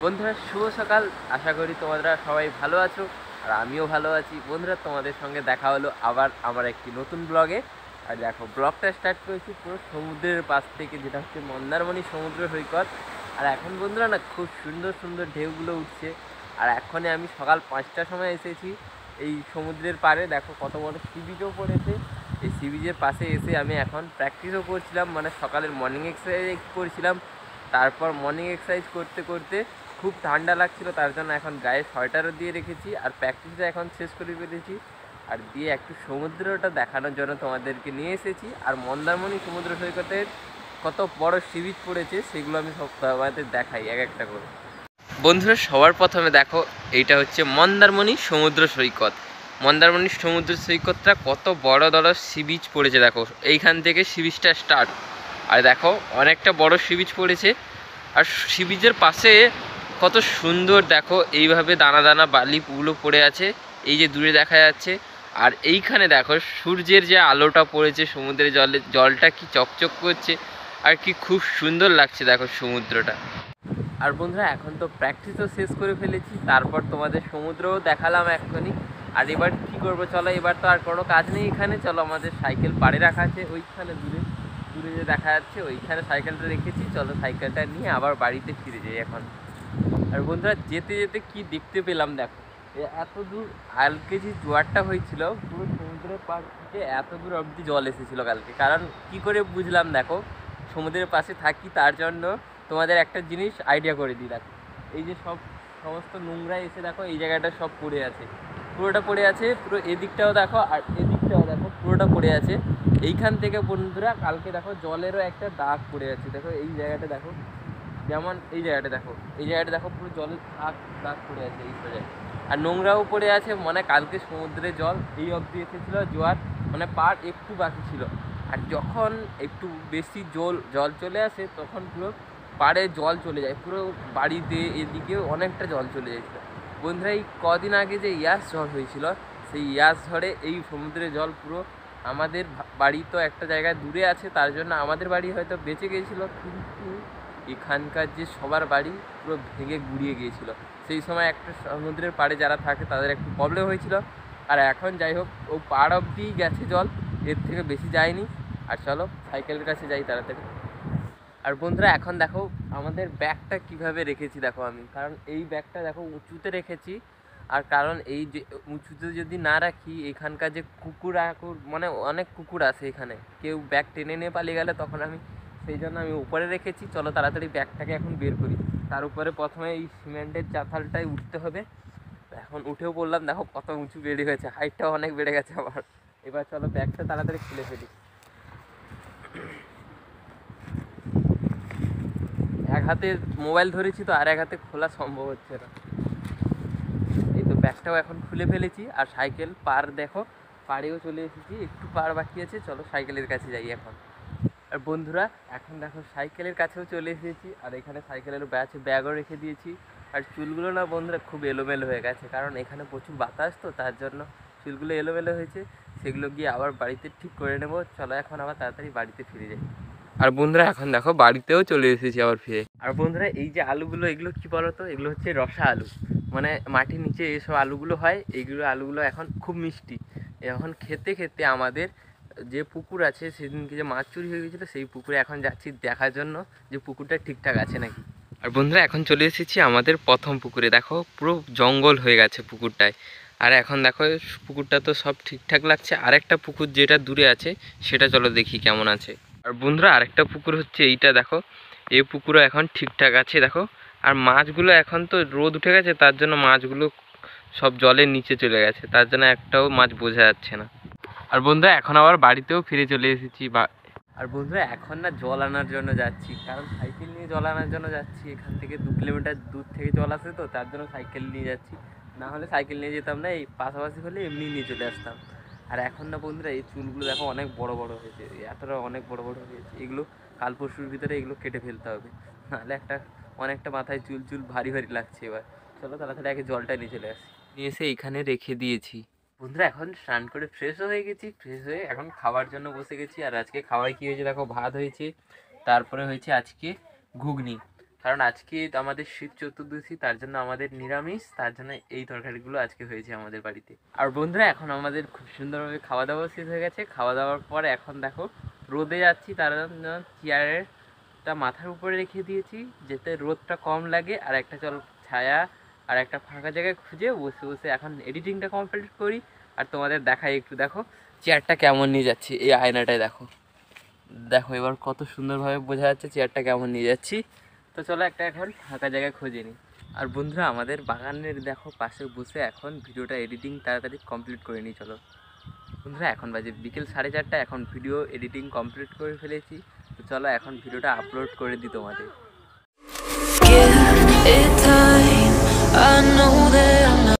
বন্ধুরা শুভ সকাল। আশা করি তোমরা সবাই ভালো আছো আর আমিও ভালো আছি। বন্ধুরা তোমাদের সঙ্গে দেখা হলো আবার আমার একটি নতুন ব্লগে। আর দেখো ব্লগটা স্টার্ট করেছি পুরো সমুদ্রের পাশ থেকে, যেটা হচ্ছে মন্দারমণি সমুদ্র সৈকত। আর এখন বন্ধুরা না খুব সুন্দর সুন্দর ঢেউগুলো উঠছে। আর এখনই আমি সকাল 5টার সময় এসেছি এই সমুদ্রের পাড়ে। দেখো কত বড় সি বিচও পড়েছে। এই সি বিচের পাশে এসে আমি এখন প্র্যাকটিসও করছিলাম, মানে সকালের মর্নিং এক্সারসাইজ করছিলাম। তারপর মর্নিং এক্সারসাইজ করতে করতে খুব ঠান্ডা লাগছিল, তার জন্য এখন গায়ে সোয়েটারও দিয়ে রেখেছি আর প্র্যাকটিসটা এখন শেষ করে ফেলেছি। আর দিয়ে একটু সমুদ্রটা দেখানোর জন্য তোমাদেরকে নিয়ে এসেছি। আর মন্দারমণি সমুদ্র সৈকতের কত বড় সি বিচ পড়েছে সেগুলো আমি সব তোমাদের দেখাই এক একটা করে। বন্ধুরা সবার প্রথমে দেখো, এইটা হচ্ছে মন্দারমণি সমুদ্র সৈকত। মন্দারমণি সমুদ্র সৈকতটা কত বড় বড় সি বিচ পড়েছে দেখো, এইখান থেকে সি বিচটা স্টার্ট। আর দেখো অনেকটা বড় সি বিচ পড়েছে। আর সি বিচের পাশে কত সুন্দর দেখো এইভাবে দানা দানা বালিগুলো পড়ে আছে, এই যে দূরে দেখা যাচ্ছে। আর এইখানে দেখো সূর্যের যে আলোটা পড়েছে সমুদ্রের জলটা কি চকচক করছে আর কি খুব সুন্দর লাগছে দেখো সমুদ্রটা। আর বন্ধুরা এখন তো প্র্যাকটিসও শেষ করে ফেলেছি, তারপর তোমাদের সমুদ্রও দেখালাম এক্ষুনি। আর এবার কী করবো, চলো এবার তো আর কোনো কাজ নেই এখানে, চলো আমাদের সাইকেল পাড়ে রাখা আছে ওইখানে দূরে দূরে যে দেখা যাচ্ছে ওইখানে সাইকেলটা রেখেছি, চলো সাইকেলটা নিয়ে আবার বাড়িতে ফিরে যাই এখন। আর বন্ধুরা যেতে যেতে কি দেখতে পেলাম দেখো, এত দূর কালকে যে জোয়ারটা হয়েছিল পুরো সমুদ্রের পাশ থেকে এত দূর অবধি জল এসেছিলো কালকে। কারণ কি করে বুঝলাম দেখো, সমুদ্রের পাশে থাকি তার জন্য তোমাদের একটা জিনিস আইডিয়া করে দিই। দেখো এই যে সমস্ত নোংরা এসে দেখো এই জায়গাটা সব পড়ে আছে, পুরোটা পড়ে আছে, পুরো এদিকটাও দেখো আর এদিকটাও দেখো পুরোটা পড়ে আছে। এইখান থেকে বন্ধুরা কালকে দেখো জলেরও একটা দাগ পড়ে আছে, দেখো এই জায়গাটা দেখো, যেমন এই জায়গাটা দেখো, এই জায়গাটা দেখো পুরো জলের দাগ দাগ পড়ে আছে এই জায়গায়। আর নোংরাও পড়ে আছে, মানে কালকে সমুদ্রে জল এই অবধি এসেছিলো জোয়ার, মানে পার একটু বাকি ছিল। আর যখন একটু বেশি জল চলে আসে তখন পুরো পাড়ে জল চলে যায়, পুরো বাড়িতে এদিকেও অনেকটা জল চলে যাচ্ছিলো। বন্ধুরা এই কদিন আগে যে ইয়াস ঝড় হয়েছিল, সেই ইয়াস ঝড়ে এই সমুদ্রের জল পুরো আমাদের বাড়ি তো একটা জায়গায় দূরে আছে, তার জন্য আমাদের বাড়ি হয়তো বেঁচে গিয়েছিলো, কিন্তু এখানকার যে সবার বাড়ি পুরো ভেঙে গুড়িয়ে গিয়েছিলো। সেই সময় একটা সমুদ্রের পাড়ে যারা থাকে তাদের একটু প্রবলেম হয়েছিল। আর এখন যাই হোক ও পাড় অবধিই গেছে জল, এর থেকে বেশি যায়নি। আর চলো সাইকেলের কাছে যাই তাড়াতাড়ি। আর বন্ধুরা এখন দেখো আমাদের ব্যাগটা কিভাবে রেখেছি দেখো আমি, কারণ এই ব্যাগটা দেখো উঁচুতে রেখেছি। আর কারণ এই যে উঁচুতে যদি না রাখি এখানকার যে কুকুর মানে অনেক কুকুর আছে এখানে, কেউ ব্যাগ টেনে নিয়ে পালিয়ে গেলে তখন আমি, সেই জন্য আমি উপরে রেখেছি। চলো তাড়াতাড়ি ব্যাগটাকে এখন বের করি। তার উপরে প্রথমে এই সিমেন্টের চাতালটাই উঠতে হবে। এখন উঠেও পড়লাম, দেখো কত উঁচু বেড়ে গেছে, হাইটটাও অনেক বেড়ে গেছে আমার। এবার চলো ব্যাগটা তাড়াতাড়ি খুলে ফেলি। এক হাতে মোবাইল ধরেছি তো আর এক হাতে খোলা সম্ভব হচ্ছে না। এই তো ব্যাগটাও এখন খুলে ফেলেছি। আর সাইকেল পার দেখো, পাড়েও চলে এসেছি, একটু পার বাকি আছে, চলো সাইকেলের কাছে যাই এখন। আর বন্ধুরা এখন দেখো সাইকেলের কাছেও চলে এসেছি, আর এখানে সাইকেলের ব্যাগও রেখে দিয়েছি। আর চুলগুলো না বন্ধুরা খুব এলোমেলো হয়ে গেছে, কারণ এখানে প্রচুর বাতাস তো তার জন্য চুলগুলো এলোমেলো হয়েছে, সেগুলো গিয়ে আবার বাড়িতে ঠিক করে নেবো। চলো এখন আবার তাড়াতাড়ি বাড়িতে ফিরে যাই। আর বন্ধুরা এখন দেখো বাড়িতেও চলে এসেছি আবার ফিরে। আর বন্ধুরা এই যে আলুগুলো, এগুলো কি বলো তো, এগুলো হচ্ছে রসা আলু, মানে মাটির নিচে এইসব আলুগুলো হয়, এইগুলো আলুগুলো এখন খুব মিষ্টি। এখন খেতে খেতে আমাদের যে পুকুর আছে, সেদিনকে যে মাছ চুরি হয়ে গেছিলো সেই পুকুরে এখন যাচ্ছি দেখার জন্য যে পুকুরটা ঠিকঠাক আছে নাকি। আর বন্ধুরা এখন চলে এসেছি আমাদের প্রথম পুকুরে, দেখো পুরো জঙ্গল হয়ে গেছে পুকুরটায়। আর এখন দেখো পুকুরটা তো সব ঠিকঠাক লাগছে, আরেকটা পুকুর যেটা দূরে আছে সেটা চলো দেখি কেমন আছে। আর বন্ধুরা আরেকটা পুকুর হচ্ছে এইটা, দেখো এই পুকুরও এখন ঠিকঠাক আছে দেখো। আর মাছগুলো এখন তো রোদ উঠে গেছে, তার জন্য মাছগুলো সব জলের নিচে চলে গেছে, তার জন্য একটাও মাছ বোঝা যাচ্ছে না। আর বন্ধুরা এখন আবার বাড়িতেও ফিরে চলে এসেছি। আর বন্ধুরা এখন না জল আনার জন্য যাচ্ছি, কারণ সাইকেল নিয়ে জল আনার জন্য যাচ্ছি। এখান থেকে 2 কিলোমিটার দূর থেকে জল আসে তো তার জন্য সাইকেল নিয়ে যাচ্ছি, না হলে সাইকেল নিয়ে যেতাম না, এই পাশাপাশি হলে এমনি নিয়ে চলে আসতাম। আর এখন না বন্ধুরা এই চুলগুলো দেখো অনেক বড় বড় হয়েছে, এতটা অনেক বড় বড় হয়েছে, এগুলো কাল পরশুর ভিতরে এগুলো কেটে ফেলতে হবে, নাহলে অনেকটা মাথায় চুল চুল ভারী ভারী লাগছে। এবার চলো তাড়াতাড়ি আগে জলটা নিয়ে চলে আসি। নিয়ে এসে এইখানে রেখে দিয়েছি। বন্ধুরা এখন স্নান করে ফ্রেশও হয়ে গেছি, ফ্রেশ হয়ে এখন খাওয়ার জন্য বসে গেছি। আর আজকে খাওয়ায় কী হয়েছে দেখো, ভাত হয়েছে, তারপরে হয়েছে আজকে ঘুগনি। কারণ আজকে আমাদের শীত চতুর্দশী, তার জন্য আমাদের নিরামিষ, তার জন্য এই তরকারিগুলো আজকে হয়েছে আমাদের বাড়িতে। আর বন্ধুরা এখন আমাদের খুব সুন্দরভাবে খাওয়া দাওয়া শেষ হয়ে গেছে। খাওয়া দাওয়ার পর এখন দেখো রোদে যাচ্ছি, তার জন্য চেয়ারটা মাথার উপরে রেখে দিয়েছি যাতে রোদটা কম লাগে, আর একটা ছায়া আর একটা ফাঁকা জায়গায় খুঁজে বসে বসে এখন এডিটিংটা কমপ্লিট করি। আর তোমাদের দেখাই একটু, দেখো চেয়ারটা কেমন নিয়ে যাচ্ছি, এই আয়নাটায় দেখো দেখো এবার কত সুন্দরভাবে বোঝা যাচ্ছে চেয়ারটা কেমন নিয়ে যাচ্ছি। তো চলো একটা এখন ফাঁকা জায়গায় খুঁজে নিই। আর বন্ধুরা আমাদের বাগানের দেখো পাশে বসে এখন ভিডিওটা এডিটিং তাড়াতাড়ি কমপ্লিট করে নিই। চলো বন্ধুরা এখন বাজে বিকেল 4:30, এখন ভিডিও এডিটিং কমপ্লিট করে ফেলেছি। তো চলো এখন ভিডিওটা আপলোড করে দিই তোমাদের। Give it time. I know that